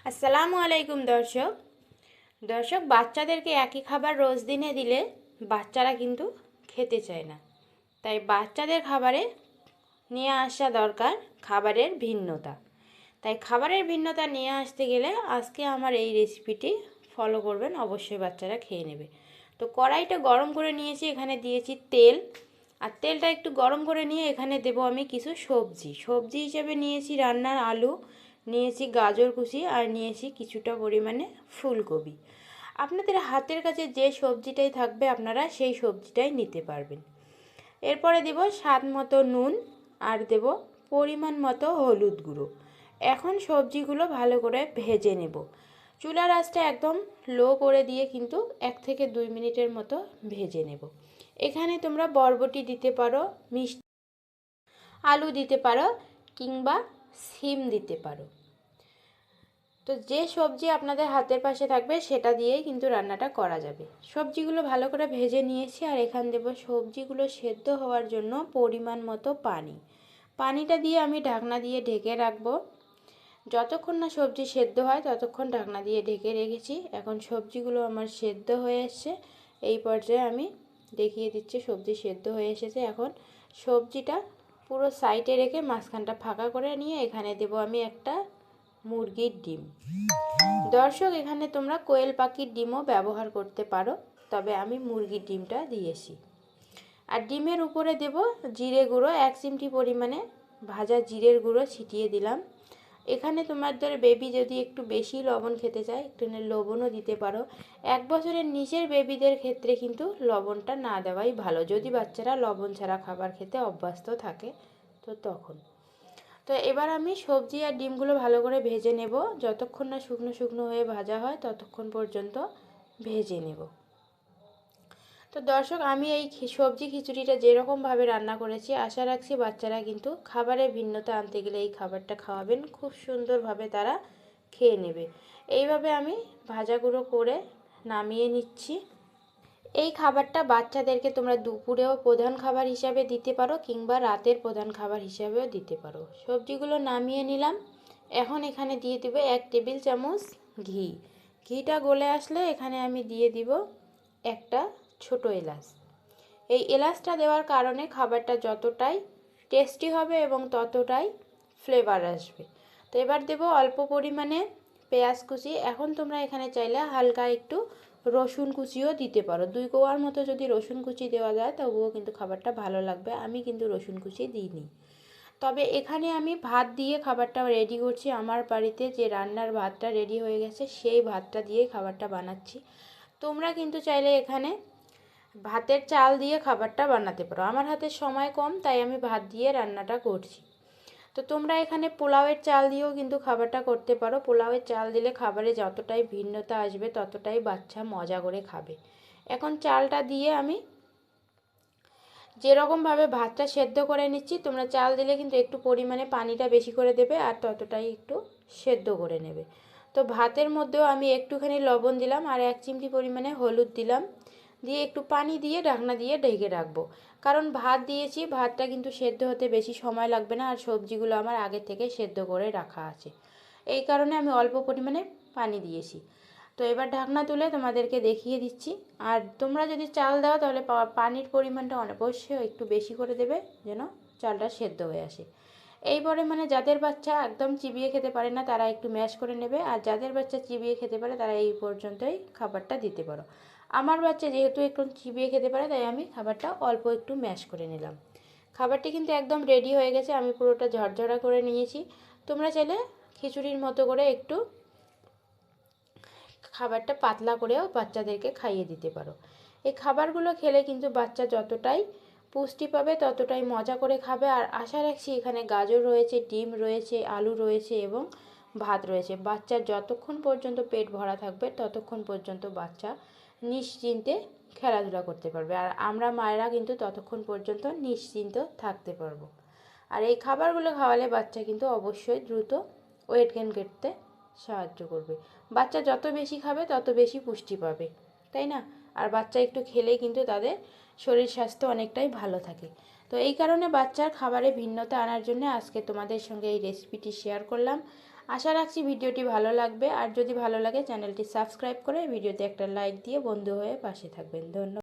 আসসালামু আলাইকুম দর্শক বাচ্চাদেরকে একই খাবার রোজ দিনে দিলে বাচ্চারা কিন্তু খেতে চায় না। তাই বাচ্চাদের খাবারে নিয়ে আসা দরকার খাবারের ভিন্নতা। তাই খাবারের ভিন্নতা নিয়ে আসতে গেলে আজকে আমার এই রেসিপিটি ফলো করবেন, অবশ্যই বাচ্চারা খেয়ে নেবে। তো কড়াইটা গরম করে নিয়েছি, এখানে দিয়েছি তেল। আর তেলটা একটু গরম করে নিয়ে এখানে দেব আমি কিছু সবজি হিসেবে নিয়েছি রান্নার আলু, নিয়েছি গাজর কুচি, আর নিয়েছি কিছুটা পরিমাণে ফুলকপি। আপনাদের হাতের কাছে যে সবজিটাই থাকবে আপনারা সেই সবজিটাই নিতে পারবেন। এরপরে দেব স্বাদ মতো নুন, আর দেব পরিমাণ মতো হলুদ গুঁড়ো। এখন সবজিগুলো ভালো করে ভেজে নেব। চুলার আঁচটা একদম লো করে দিয়ে কিন্তু 1 থেকে 2 মিনিটের মতো ভেজে নেব। এখানে তোমরা বরবটি দিতে পারো, মিষ্টি আলু দিতে পারো, কিংবা সিম দিতে পারো। তো যে সবজি আপনাদের হাতের পাশে থাকবে সেটা দিয়েই কিন্তু রান্নাটা করা যাবে। সবজিগুলো ভালো করে ভেজে নিয়েছি, আর এখানে দেব সবজিগুলো সেদ্ধ হওয়ার জন্য পরিমাণ মতো পানি। পানিটা দিয়ে আমি ঢাকনা দিয়ে ঢেকে রাখবো। যতক্ষণ না সবজি সেদ্ধ হয় ততক্ষণ ঢাকনা দিয়ে ঢেকে রেখেছি। এখন সবজিগুলো আমার সেদ্ধ হয়ে এসছে। এই পর্যায়ে আমি দেখিয়ে দিচ্ছি সবজি সেদ্ধ হয়ে এসেছে। এখন সবজিটা পুরো সাইডে রেখে মাঝখানটা ফাঁকা করে নিয়ে এখানে দেব আমি একটা মুরগির ডিম। দর্শক, এখানে তোমরা কোয়েল পাখির ডিমও ব্যবহার করতে পারো, তবে আমি মুরগির ডিমটা দিয়েছি। আর ডিমের উপরে দেব জিরে গুঁড়ো, 1 চিমটি পরিমাণে ভাজা জিরের গুঁড়ো ছিটিয়ে দিলাম। এখানে তোমাদের বেবি যদি একটু বেশি লবণ খেতে চায় একটু লবণও দিতে পারো। 1 বছরের নিচের বেবিদের ক্ষেত্রে কিন্তু লবণটা না দেওয়াই ভালো, যদি বাচ্চারা লবণ ছাড়া খাবার খেতে অভ্যস্ত থাকে তো তখন। তো এবার আমি সবজি আর ডিমগুলো ভালো করে ভেজে নেব। যতক্ষণ না শুকনো শুকনো হয়ে ভাজা হয় ততক্ষণ পর্যন্ত ভেজে নেব। তো দর্শক, আমি এই সবজি খিচুড়িটা যেরকমভাবে রান্না করেছি, আশা রাখছি বাচ্চারা কিন্তু খাবারের ভিন্নতা আনতে গেলে এই খাবারটা খাওয়াবেন, খুব সুন্দরভাবে তারা খেয়ে নেবে। এইভাবে আমি ভাজাগুলো করে নামিয়ে নিচ্ছি। এই খাবারটা বাচ্চাদেরকে তোমরা দুপুরেও প্রধান খাবার হিসাবে দিতে পারো, কিংবা রাতের প্রধান খাবার হিসাবেও দিতে পারো। সবজিগুলো নামিয়ে নিলাম। এখন এখানে দিয়ে দেব 1 টেবিল চামচ ঘি। ঘিটা গলে আসলে এখানে আমি দিয়ে দিব একটা ছোট এলাচ। এই এলাচটা দেওয়ার কারণে খাবারটা যতটাই টেস্টি হবে এবং ততটাই ফ্লেভার আসবে। তো এবার দেব অল্প পরিমাণে পেঁয়াজ কুচি। এখন তোমরা এখানে চাইলে হালকা একটু রসুন কুচিও দিতে পারো। 2 কোয়ার মতো যদি রসুন কুচি দেওয়া যায় তবুও কিন্তু খাবারটা ভালো লাগবে। আমি কিন্তু রসুন কুচি দিইনি। তবে এখানে আমি ভাত দিয়ে খাবারটা রেডি করছি। আমার বাড়িতে যে রান্নার ভাতটা রেডি হয়ে গেছে সেই ভাতটা দিয়ে খাবারটা বানাচ্ছি। তোমরা কিন্তু চাইলে এখানে ভাতের চাল দিয়ে খাবারটা বানাতে পারো। আমার হাতে সময় কম, তাই আমি ভাত দিয়ে রান্নাটা করছি। তো তোমরা এখানে পোলাওয়ের চাল দিয়েও কিন্তু খাবারটা করতে পারো। পোলাওয়ের চাল দিলে খাবারে যতটাই ভিন্নতা আসবে ততটাই বাচ্চা মজা করে খাবে। এখন চালটা দিয়ে আমি যেরকমভাবে ভাতটা সেদ্ধ করে নিচ্ছি, তোমরা চাল দিলে কিন্তু একটু পরিমাণে পানিটা বেশি করে দেবে, আর ততটাই একটু সেদ্ধ করে নেবে। তো ভাতের মধ্যেও আমি একটুখানি লবণ দিলাম, আর 1 চিমটি পরিমাণে হলুদ দিলাম, দিয়ে একটু পানি দিয়ে ঢাকনা দিয়ে ঢেকে রাখবো। কারণ ভাত দিয়েছি, ভাতটা কিন্তু সেদ্ধ হতে বেশি সময় লাগবে না, আর সবজিগুলো আমার আগে থেকে সেদ্ধ করে রাখা আছে। এই কারণে আমি অল্প পরিমাণে পানি দিয়েছি। তো এবার ঢাকনা তুলে তোমাদেরকে দেখিয়ে দিচ্ছি। আর তোমরা যদি চাল দাও তাহলে পানির পরিমাণটা অবশ্যই একটু বেশি করে দেবে, যেন চালটা সেদ্ধ হয়ে আসে। এই পরিমাণে যাদের বাচ্চা একদম চিবিয়ে খেতে পারে না তারা একটু ম্যাশ করে নেবে, আর যাদের বাচ্চা চিবিয়ে খেতে পারে তারা এই পর্যন্তই খাবারটা দিতে পারো। আমার বাচ্চা যেহেতু একটু চিবিয়ে খেতে পারে তাই আমি খাবারটা অল্প একটু ম্যাশ করে নিলাম। খাবারটি কিন্তু একদম রেডি হয়ে গেছে, আমি পুরোটা ঝরঝরা করে নিয়েছি। তোমরা চাইলে খিচুড়ির মতো করে একটু খাবারটা পাতলা করেও বাচ্চাদেরকে খাইয়ে দিতে পারো। এই খাবারগুলো খেলে কিন্তু বাচ্চা যতটাই পুষ্টি পাবে ততটাই মজা করে খাবে। আর আশা রাখছি এখানে গাজর রয়েছে, ডিম রয়েছে, আলু রয়েছে এবং ভাত রয়েছে। বাচ্চার যতক্ষণ পর্যন্ত পেট ভরা থাকবে ততক্ষণ পর্যন্ত বাচ্চা নিশ্চিন্তে খেলাধুলা করতে পারবে, আর আমরা মায়েরা কিন্তু ততক্ষণ পর্যন্ত নিশ্চিন্ত থাকতে পারবো। আর এই খাবারগুলো খাওয়ালে বাচ্চা কিন্তু অবশ্যই দ্রুত ওয়েট গেইন করতে সাহায্য করবে। বাচ্চা যত বেশি খাবে তত বেশি পুষ্টি পাবে, তাই না? আর বাচ্চা একটু খেলেই কিন্তু তাদের শরীর স্বাস্থ্য অনেকটাই ভালো থাকে। তো এই কারণে বাচ্চার খাবারে ভিন্নতা আনার জন্য আজকে তোমাদের সঙ্গে এই রেসিপিটি শেয়ার করলাম। আশা রাখছি ভিডিওটি ভালো লাগবে, আর যদি ভালো লাগে চ্যানেলটি সাবস্ক্রাইব করে ভিডিওতে একটা লাইক দিয়ে বন্ধু হয়ে পাশে থাকবেন। ধন্যবাদ।